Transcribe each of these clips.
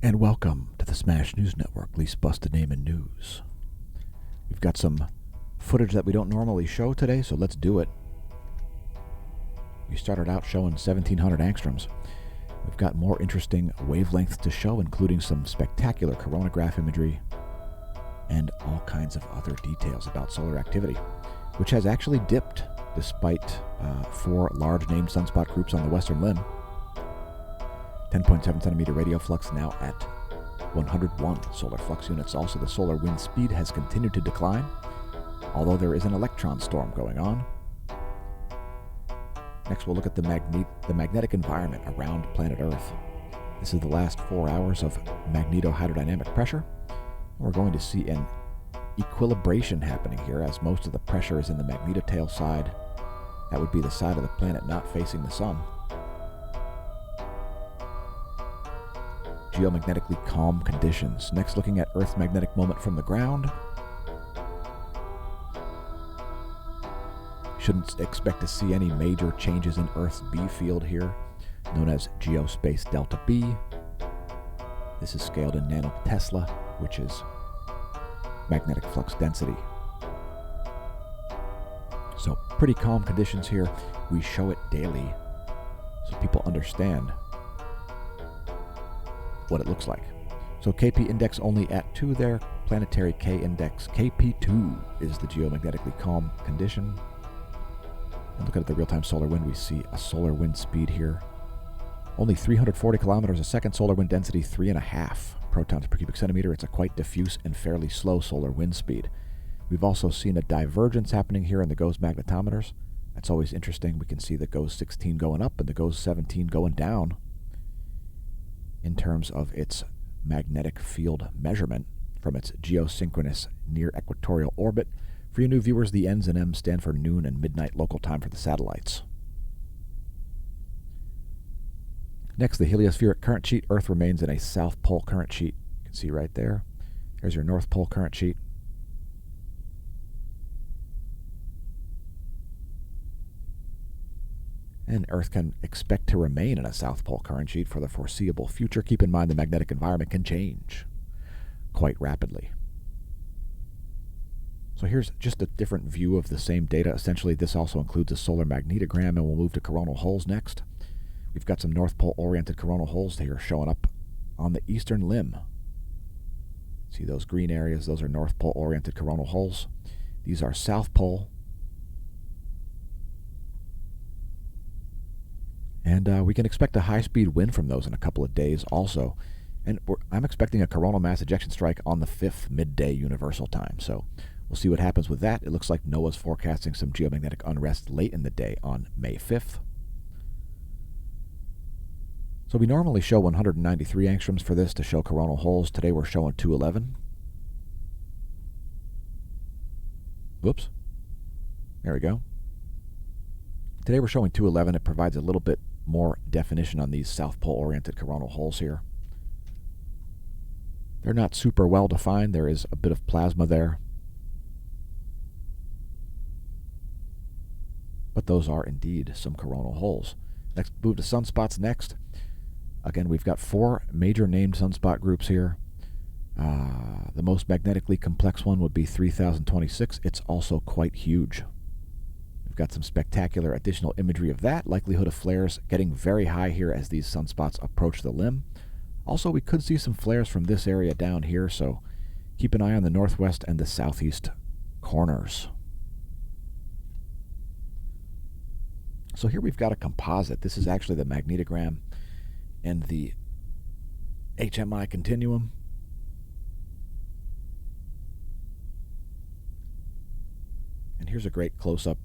And welcome to the Smash News Network, least busted name in news. We've got some footage that we don't normally show today, so let's do it. We started out showing 1700 angstroms. We've got more interesting wavelengths to show, including some spectacular coronagraph imagery and all kinds of other details about solar activity, which has actually dipped despite 4 large named sunspot groups on the western limb. 10.7 centimeter radio flux now at 101 solar flux units. Also, the solar wind speed has continued to decline, although there is an electron storm going on. Next, we'll look at the magnetic environment around planet Earth. This is the last 4 hours of magnetohydrodynamic pressure. We're going to see an equilibration happening here, as most of the pressure is in the magnetotail side. That would be the side of the planet not facing the sun. Geomagnetically calm conditions. Next, looking at Earth's magnetic moment from the ground. Shouldn't expect to see any major changes in Earth's B field here, known as geospace delta B. This is scaled in nanotesla, which is magnetic flux density. So pretty calm conditions here. We show it daily so people understand what it looks like. So KP index only at 2 there. Planetary K index KP2 is the geomagnetically calm condition. And looking at the real-time solar wind, we see a solar wind speed here. Only 340 kilometers a second, solar wind density 3.5 protons per cubic centimeter. It's a quite diffuse and fairly slow solar wind speed. We've also seen a divergence happening here in the GOES magnetometers. That's always interesting. We can see the GOES 16 going up and the GOES 17 going down in terms of its magnetic field measurement from its geosynchronous near equatorial orbit. For you new viewers, the N's and M's stand for noon and midnight local time for the satellites. Next, the heliospheric current sheet. Earth remains in a south pole current sheet. You can see right there. There's your north pole current sheet. And Earth can expect to remain in a south pole current sheet for the foreseeable future. Keep in mind the magnetic environment can change quite rapidly. So here's just a different view of the same data. Essentially, this also includes a solar magnetogram, and we'll move to coronal holes next. We've got some North Pole-oriented coronal holes here showing up on the eastern limb. See those green areas? Those are North Pole-oriented coronal holes. These are South Pole. And we can expect a high-speed wind from those in a couple of days also. And I'm expecting a coronal mass ejection strike on the 5th midday universal time. So we'll see what happens with that. It looks like NOAA's forecasting some geomagnetic unrest late in the day on May 5th. So we normally show 193 angstroms for this to show coronal holes. Today we're showing 211. Whoops. There we go. Today we're showing 211. It provides a little bit more definition on these South Pole-oriented coronal holes here. They're not super well defined. There is a bit of plasma there. But those are indeed some coronal holes. Next, move to sunspots next. Again, we've got 4 major named sunspot groups here. The most magnetically complex one would be 3026. It's also quite huge. We've got some spectacular additional imagery of that. Likelihood of flares getting very high here as these sunspots approach the limb. Also, we could see some flares from this area down here, so keep an eye on the northwest and the southeast corners. So here we've got a composite. This is actually the magnetogram and the HMI continuum. And here's a great close-up.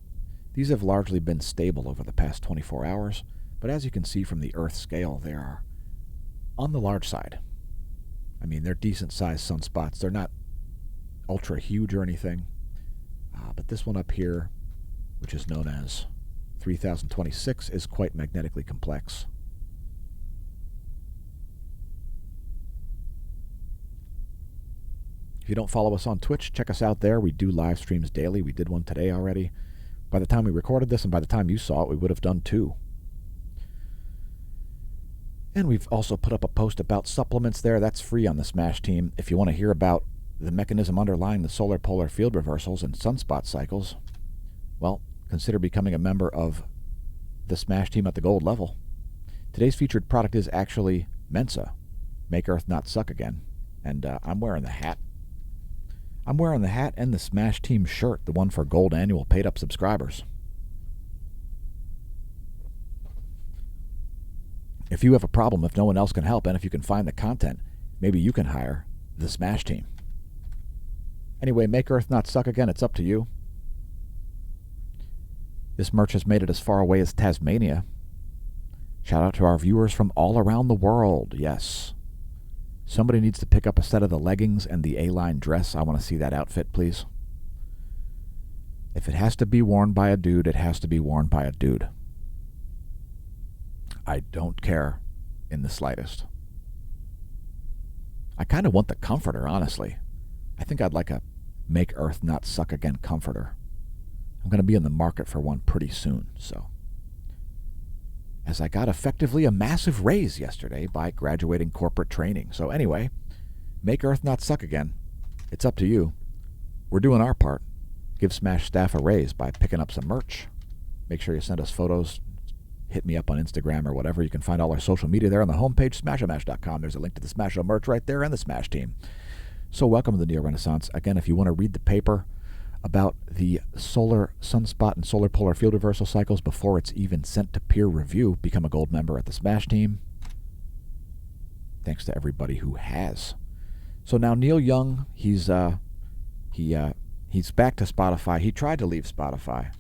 These have largely been stable over the past 24 hours, but as you can see from the Earth scale, they are on the large side. I mean, they're decent-sized sunspots. They're not ultra-huge or anything, but this one up here, which is known as 3026, is quite magnetically complex. If you don't follow us on Twitch, check us out there. We do live streams daily. We did one today already. By the time we recorded this and by the time you saw it, we would have done 2. And we've also put up a post about supplements there. That's free on the Smash team. If you want to hear about the mechanism underlying the solar polar field reversals and sunspot cycles, well, consider becoming a member of the Smash team at the gold level. Today's featured product is actually Mensa, Make Earth Not Suck Again. And I'm wearing the hat. I'm wearing the hat and the Smash team shirt, the one for gold annual paid-up subscribers. If you have a problem, if no one else can help, and if you can find the content, maybe you can hire the Smash team. Anyway, Make Earth Not Suck Again, it's up to you. This merch has made it as far away as Tasmania. Shout out to our viewers from all around the world, yes. Somebody needs to pick up a set of the leggings and the A-line dress. I want to see that outfit, please. If it has to be worn by a dude, it has to be worn by a dude. I don't care in the slightest. I kind of want the comforter, honestly. I think I'd like a Make Earth Not Suck Again comforter. I'm going to be in the market for one pretty soon, so. As I got effectively a massive raise yesterday by graduating corporate training. So anyway, Make Earth Not Suck Again. It's up to you. We're doing our part. Give Smash staff a raise by picking up some merch. Make sure you send us photos. Hit me up on Instagram or whatever. You can find all our social media there on the homepage, smashomash.com. There's a link to the Smash merch right there and the Smash team. So welcome to the Neo Renaissance. Again, if you want to read the paper about the solar sunspot and solar polar field reversal cycles before it's even sent to peer review, become a gold member at the Smash team. Thanks to everybody who has. So now Neil Young, he's back to Spotify. He tried to leave Spotify,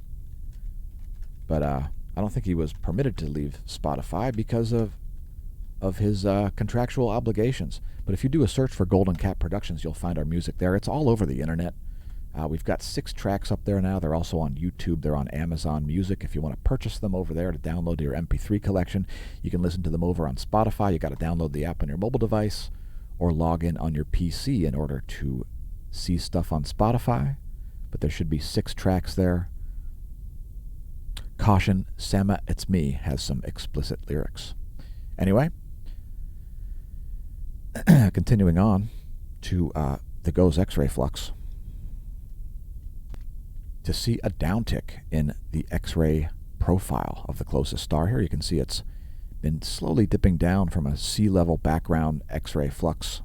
but I don't think he was permitted to leave Spotify because of his contractual obligations. But if you do a search for Golden Cat Productions, you'll find our music there. It's all over the internet. We've got 6 tracks up there now. They're also on YouTube. They're on Amazon Music. If you want to purchase them over there to download to your MP3 collection, you can listen to them over on Spotify. You got to download the app on your mobile device or log in on your PC in order to see stuff on Spotify. But there should be 6 tracks there. Caution, Sama It's Me has some explicit lyrics. Anyway, continuing on to the GOES X-ray flux. To see a downtick in the X-ray profile of the closest star here, you can see it's been slowly dipping down from a sea level background X-ray flux.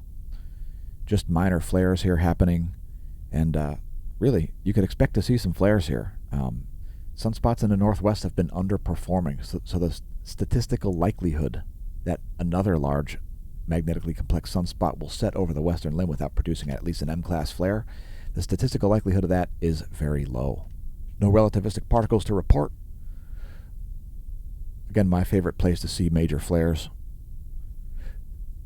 Just minor flares here happening, and really, you could expect to see some flares here. Sunspots in the northwest have been underperforming, so the statistical likelihood that another large magnetically complex sunspot will set over the western limb without producing at least an M-class flare, the statistical likelihood of that is very low. No relativistic particles to report. Again, my favorite place to see major flares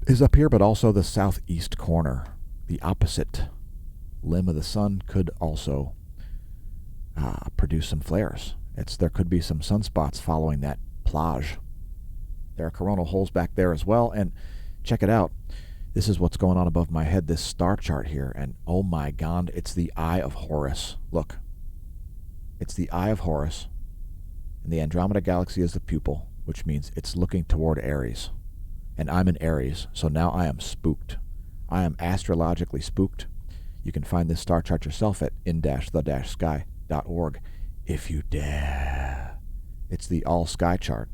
is up here, but also the southeast corner. The opposite limb of the sun could also produce some flares. There could be some sunspots following that plage. There are coronal holes back there as well, and check it out. This is what's going on above my head, this star chart here, and oh my God, it's the Eye of Horus. Look, it's the Eye of Horus, and the Andromeda Galaxy is the pupil, which means it's looking toward Aries. And I'm in Aries, so now I am spooked. I am astrologically spooked. You can find this star chart yourself at in-the-sky.org if you dare. It's the all-sky chart.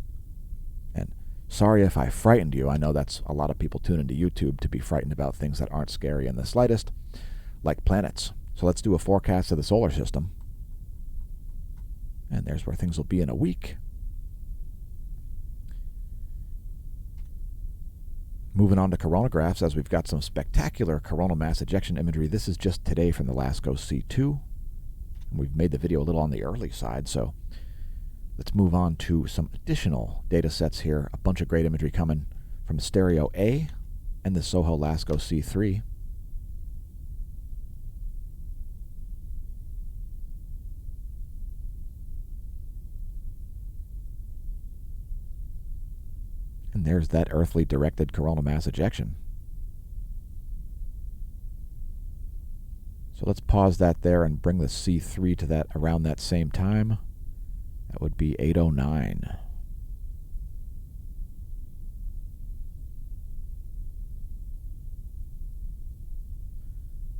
And sorry if I frightened you. I know that's a lot of people tune into YouTube to be frightened about things that aren't scary in the slightest, like planets. So let's do a forecast of the solar system. And there's where things will be in a week. Moving on to coronagraphs, as we've got some spectacular coronal mass ejection imagery. This is just today from the LASCO C2. And we've made the video a little on the early side, so let's move on to some additional data sets here. A bunch of great imagery coming from Stereo A and the SOHO LASCO C3. And there's that earthly directed coronal mass ejection. So let's pause that there and bring the C3 to that around that same time. That would be 8:09.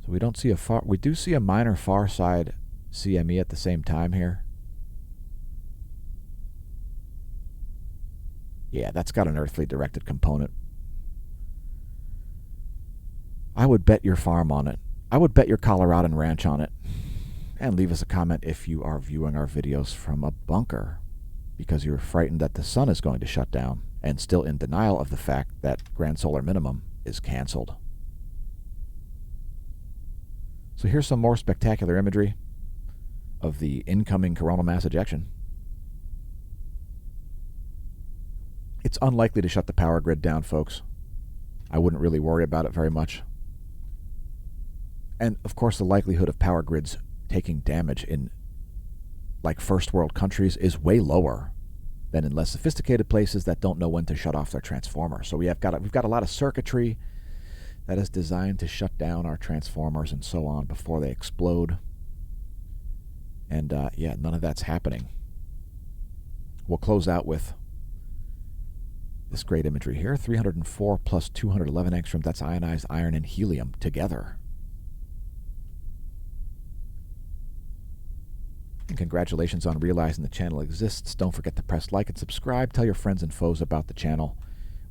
So we don't see we do see a minor far side CME at the same time here. Yeah, that's got an earthly directed component. I would bet your farm on it. I would bet your Coloradan ranch on it. And leave us a comment if you are viewing our videos from a bunker because you're frightened that the sun is going to shut down and still in denial of the fact that grand solar minimum is canceled. So here's some more spectacular imagery of the incoming coronal mass ejection. It's unlikely to shut the power grid down, folks. I wouldn't really worry about it very much. And, of course, the likelihood of power grids taking damage in, like, first world countries is way lower than in less sophisticated places that don't know when to shut off their transformer. So we've got a lot of circuitry that is designed to shut down our transformers and so on before they explode. And, yeah, none of that's happening. We'll close out with this great imagery here. 304 plus 211 angstrom, that's ionized iron and helium together. And congratulations on realizing the channel exists. Don't forget to press like and subscribe. Tell your friends and foes about the channel.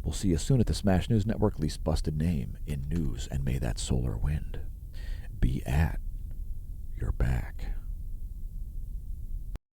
We'll see you soon at the Smash News Network, least busted name in news, and may that solar wind be at your back.